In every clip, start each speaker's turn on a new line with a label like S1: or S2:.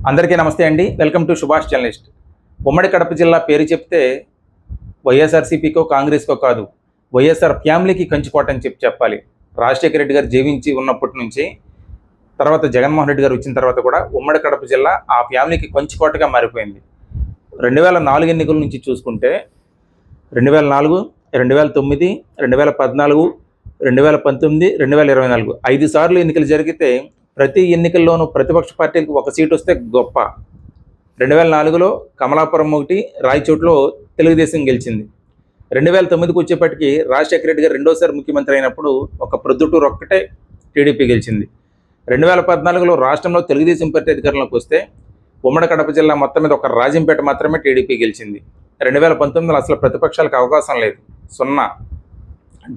S1: అందరికీ నమస్తే అండి. Welcome to Subhash journalist. ఉమ్మడి కడప జిల్లా పేరు చెప్తే వైఎస్ఆర్సీపీకో కాంగ్రెస్కో కాదు, వైఎస్ఆర్ ఫ్యామిలీకి కంచుకోట అని చెప్పాలి. రాజశేఖర రెడ్డి గారు జీవించి ఉన్నప్పటి నుంచి తర్వాత జగన్మోహన్ రెడ్డి గారు వచ్చిన తర్వాత కూడా ఉమ్మడి కడప జిల్లా ఆ ఫ్యామిలీకి కంచుకోటగా మారిపోయింది. 2004 ఎన్నికల నుంచి చూసుకుంటే 2004, 2009, 2014, 2019, 2024 5 సార్లు ఎన్నికలు జరిగితే ప్రతి ఎన్నికల్లోనూ ప్రతిపక్ష పార్టీలకు ఒక సీటు వస్తే గొప్ప. 2004లో కమలాపురం ఒకటి, రాయచోట్లో తెలుగుదేశం గెలిచింది. 2009కి వచ్చేప్పటికి రాజశేఖర రెడ్డి గారు రెండోసారి ముఖ్యమంత్రి అయినప్పుడు ఒక ప్రొద్దుటూరు ఒక్కటే టీడీపీ గెలిచింది. 2014లో రాష్ట్రంలో తెలుగుదేశం పార్టీ అధికారంలోకి వస్తే ఉమ్మడి కడప జిల్లా మొత్తం మీద ఒక రాజంపేట మాత్రమే టీడీపీ గెలిచింది. 2019లో అసలు ప్రతిపక్షాలకు అవకాశం లేదు, 0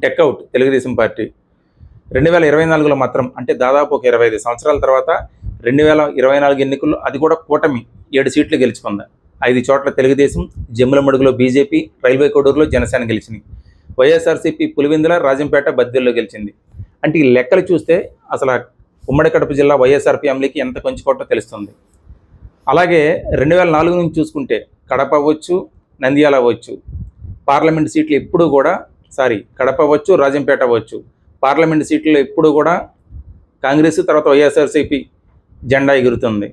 S1: డెక్అవుట్ తెలుగుదేశం పార్టీ. 2024లో మాత్రం అంటే దాదాపు ఒక 25 సంవత్సరాల తర్వాత 2024 ఎన్నికల్లో అది కూడా కూటమి 7 సీట్లు గెలుచుకుంది. 5 చోట్ల తెలుగుదేశం, జమ్ములమడుగులో బీజేపీ, రైల్వే కోడూరులో జనసేన గెలిచింది. వైఎస్ఆర్సీపీ పులివెందుల, రాజంపేట, బద్వేల్లో గెలిచింది. అంటే ఈ లెక్కలు చూస్తే అసలు ఉమ్మడి కడప జిల్లా వైఎస్ఆర్ ఫ్యామిలీకి ఎంత కొంచుకోవటో తెలుస్తుంది. అలాగే 2004 నుంచి చూసుకుంటే కడప అవ్వచ్చు, నంద్యాల అవ్వచ్చు, పార్లమెంట్ సీట్లు ఎప్పుడు కూడా కడప అవ్వచ్చు, రాజంపేట అవ్వచ్చు, పార్లమెంట్ సీట్లలో ఎప్పుడు కూడా కాంగ్రెస్ తర్వాత వైఎస్ఆర్సీపీ జెండా ఎగురుతుంది.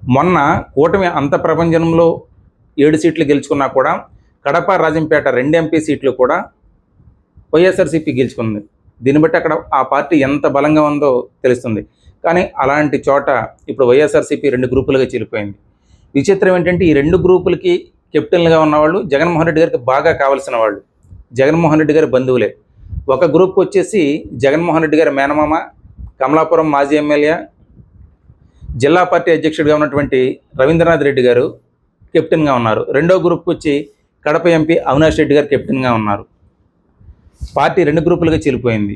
S1: మొన్న కూటమి అంత ప్రపంచంలో 7 సీట్లు గెలుచుకున్నా కూడా కడప, రాజంపేట 2 ఎంపీ సీట్లు కూడా వైఎస్ఆర్సీపీ గెలుచుకుంది. దీన్ని బట్టి అక్కడ ఆ పార్టీ ఎంత బలంగా ఉందో తెలుస్తుంది. కానీ అలాంటి చోట ఇప్పుడు వైఎస్ఆర్సీపీ 2 గ్రూపులుగా చీలిపోయింది. విచిత్రం ఏంటంటే ఈ 2 గ్రూపులకి కెప్టెన్లుగా ఉన్నవాళ్ళు జగన్మోహన్ రెడ్డి గారికి బాగా కావాల్సిన వాళ్ళు, జగన్మోహన్ రెడ్డి గారి బంధువులే. ఒక గ్రూప్ వచ్చేసి జగన్మోహన్ రెడ్డి గారి మేనమామ, కమలాపురం మాజీ ఎమ్మెల్యే, జిల్లా పార్టీ అధ్యక్షుడిగా ఉన్నటువంటి రవీంద్రనాథ్ రెడ్డి గారు కెప్టెన్గా ఉన్నారు. రెండో గ్రూప్కి వచ్చి కడప ఎంపీ అవినాష్ రెడ్డి గారు కెప్టెన్గా ఉన్నారు. పార్టీ 2 గ్రూపులుగా చీలిపోయింది.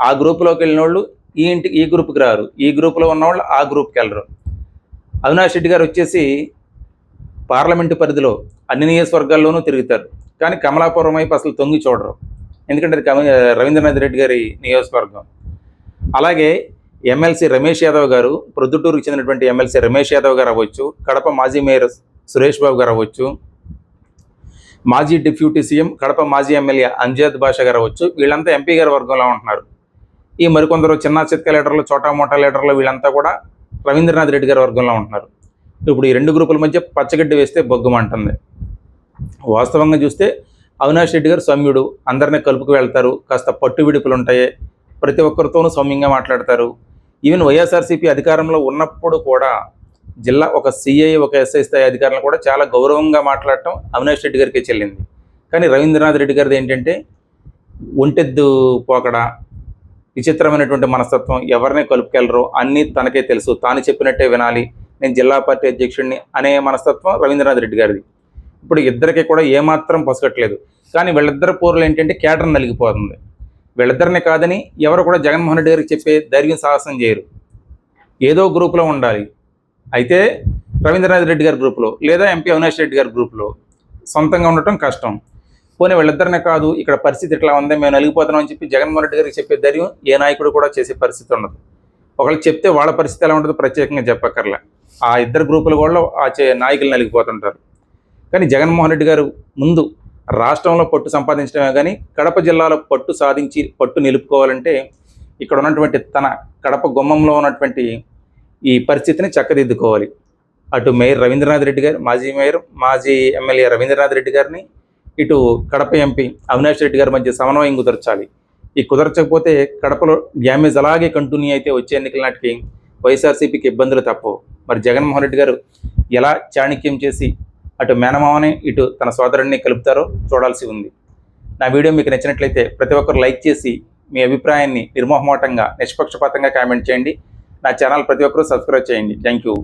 S1: ఆ గ్రూపులోకి వెళ్ళిన వాళ్ళు ఈ గ్రూప్కి రారు, ఈ గ్రూపులో ఉన్నవాళ్ళు ఆ గ్రూప్కి వెళ్ళరు. అవినాష్ రెడ్డి గారు వచ్చేసి పార్లమెంటు పరిధిలో అన్ని నియోజకవర్గాల్లోనూ తిరుగుతారు, కానీ కమలాపురం వైపు అసలు తొంగి చూడరు, ఎందుకంటే రవీంద్రనాథ్ రెడ్డి గారి నియోజకవర్గం. అలాగే ఎమ్మెల్సీ రమేష్ యాదవ్ గారు, ప్రొద్దుటూరుకు చెందినటువంటి ఎమ్మెల్సీ రమేష్ యాదవ్ గారు అవ్వచ్చు, కడప మాజీ మేయర్ సురేష్ బాబు గారు అవ్వచ్చు, మాజీ డిప్యూటీ సీఎం కడప మాజీ ఎమ్మెల్యే అంజద్ బాషా గారు అవ్వచ్చు, వీళ్ళంతా ఎంపీ గారి వర్గంలో ఉంటున్నారు. ఈ మరికొందరు చిన్న చిత్క లీడర్లు, చోటా మోటా లీడర్లు వీళ్ళంతా కూడా రవీంద్రనాథ్ రెడ్డి గారి వర్గంలో ఉంటున్నారు. ఇప్పుడు ఈ 2 గ్రూపుల మధ్య పచ్చగడ్డి వేస్తే బొగ్గమంటుంది. వాస్తవంగా చూస్తే అవినాష్ రెడ్డి గారు సౌమ్యుడు, అందరినీ కలుపుకు వెళ్తారు, కాస్త పట్టు విడుపులు ఉంటాయి, ప్రతి ఒక్కరితోనూ సౌమ్యంగా మాట్లాడతారు. ఈవెన్ వైఎస్ఆర్సీపీ అధికారంలో ఉన్నప్పుడు కూడా జిల్లా ఒక సిఐ, ఒక ఎస్ఐ స్థాయి అధికారులను కూడా చాలా గౌరవంగా మాట్లాడటం అవినాష్ రెడ్డి గారికి చెల్లింది. కానీ రవీంద్రనాథ్ రెడ్డి గారిది ఏంటంటే ఒంటెద్దు పోకడ, విచిత్రమైనటువంటి మనస్తత్వం, ఎవరిని కలుపుకెళ్ళరు, అన్నీ తనకే తెలుసు, తాను చెప్పినట్టే వినాలి, నేను జిల్లా పార్టీ అధ్యక్షుడిని అనే మనస్తత్వం రవీంద్రనాథ్ రెడ్డి గారిది. ఇప్పుడు ఇద్దరికి కూడా ఏమాత్రం పొసగట్లేదు. కానీ వీళ్ళిద్దరు పోరులు ఏంటంటే కేటర్ నలిగిపోతుంది. వీళ్ళిద్దరిని కాదని ఎవరు కూడా జగన్మోహన్ రెడ్డి గారికి చెప్పే ధైర్యం సాహసం చేయరు. ఏదో గ్రూపులో ఉండాలి. అయితే రవీంద్రనాథ్ రెడ్డి గారి గ్రూపులో లేదా ఎంపీ అవినాష్ రెడ్డి గారి గ్రూపులో సొంతంగా ఉండటం కష్టం. పోనీ వీళ్ళిద్దరినే కాదు, ఇక్కడ పరిస్థితి ఇట్లా ఉంది, మేము నలిగిపోతున్నాం అని చెప్పి జగన్మోహన్ రెడ్డి గారికి చెప్పే ధైర్యం ఏ నాయకుడు కూడా చేసే పరిస్థితి ఉండదు. ఒకళ్ళు చెప్తే వాళ్ళ పరిస్థితి ఎలా ఉంటుందో ప్రత్యేకంగా చెప్పక్కర్లే. ఆ ఇద్దరు గ్రూపుల కూడా నాయకులు నలిగిపోతుంటారు. కానీ జగన్మోహన్ రెడ్డి గారు ముందు రాష్ట్రంలో పట్టు సంపాదించడమే కానీ కడప జిల్లాలో పట్టు సాధించి పట్టు నిలుపుకోవాలంటే ఇక్కడ ఉన్నటువంటి తన కడప గుమ్మంలో ఉన్నటువంటి ఈ పరిస్థితిని చక్కదిద్దుకోవాలి. అటు మేయర్ రవీంద్రనాథ్ రెడ్డి గారు, మాజీ మేయర్, మాజీ ఎమ్మెల్యే రవీంద్రనాథ్ రెడ్డి గారిని, ఇటు కడప ఎంపీ అవినాష్ రెడ్డి గారి మధ్య సమన్వయం కుదర్చాలి. ఈ కుదర్చకపోతే కడపలో డ్యామేజ్ అలాగే కంటిన్యూ అయితే వచ్చే ఎన్నికల నాటికి వైఎస్ఆర్సీపీకి ఇబ్బందులు తప్పవు. మరి జగన్మోహన్ రెడ్డి గారు ఎలా చాణక్యం చేసి అటు మేనమామని ఇటు తన సోదరుడిని కలుపుతారో చూడాల్సి ఉంది. నా వీడియో మీకు నచ్చినట్లయితే ప్రతి ఒక్కరు లైక్ చేసి మీ అభిప్రాయాన్ని నిర్మోహమాటంగా, నిష్పక్షపాతంగా కామెంట్ చేయండి. నా ఛానల్ ప్రతి ఒక్కరూ సబ్స్క్రైబ్ చేయండి. Thank you.